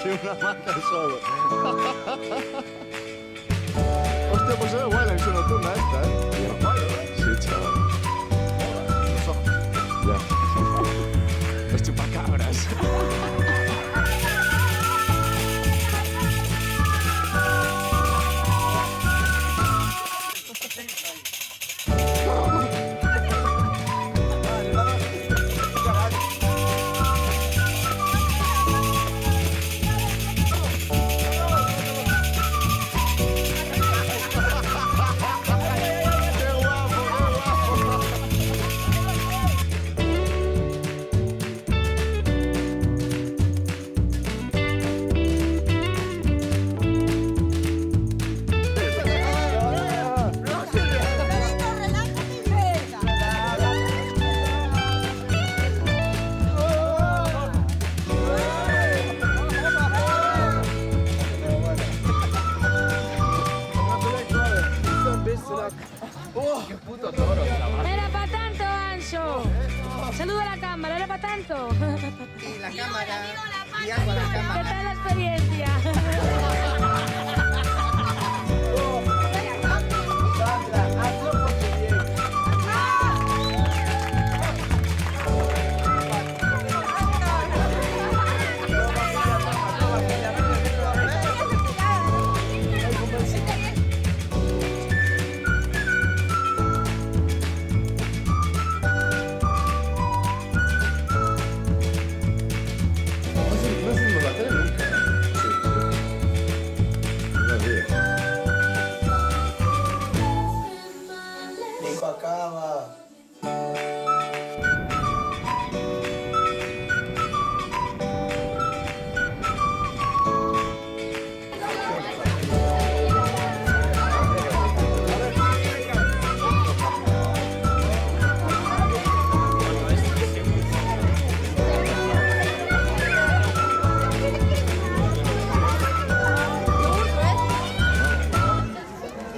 que una mata solo. Hostia, pues se ve guay la visión nocturna esta, Sí, chaval. Ya. Los chupacabras. Era para tanto, Ancho. Saluda a la cámara, era para tanto. Y la cámara, y hago la ¿Qué cámara. tal la experiencia? Nico acaba.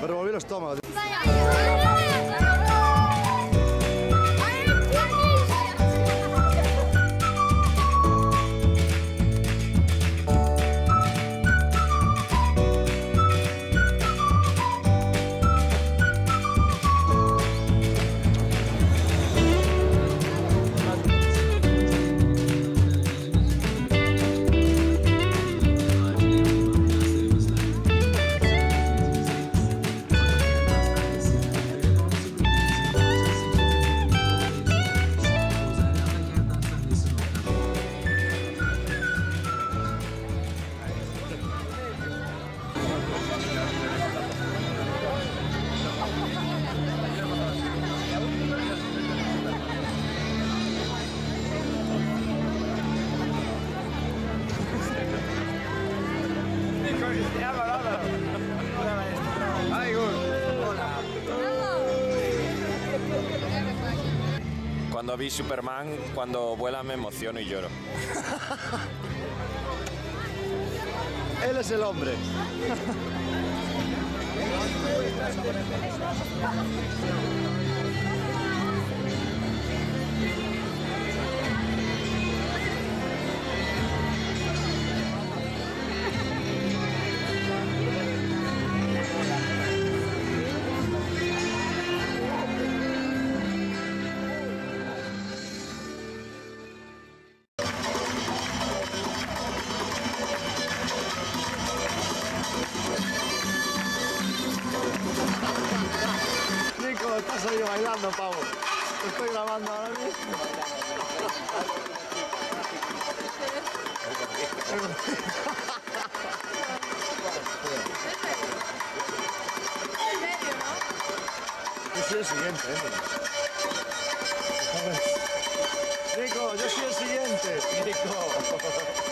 Me revolví el estómago. Cuando vi Superman, cuando vuela me emociono y lloro. Él es el hombre. Nico, estás ahí bailando, pavo. Te estoy grabando ahora mismo. Yo soy el siguiente, Nico, yo soy el siguiente. Nico.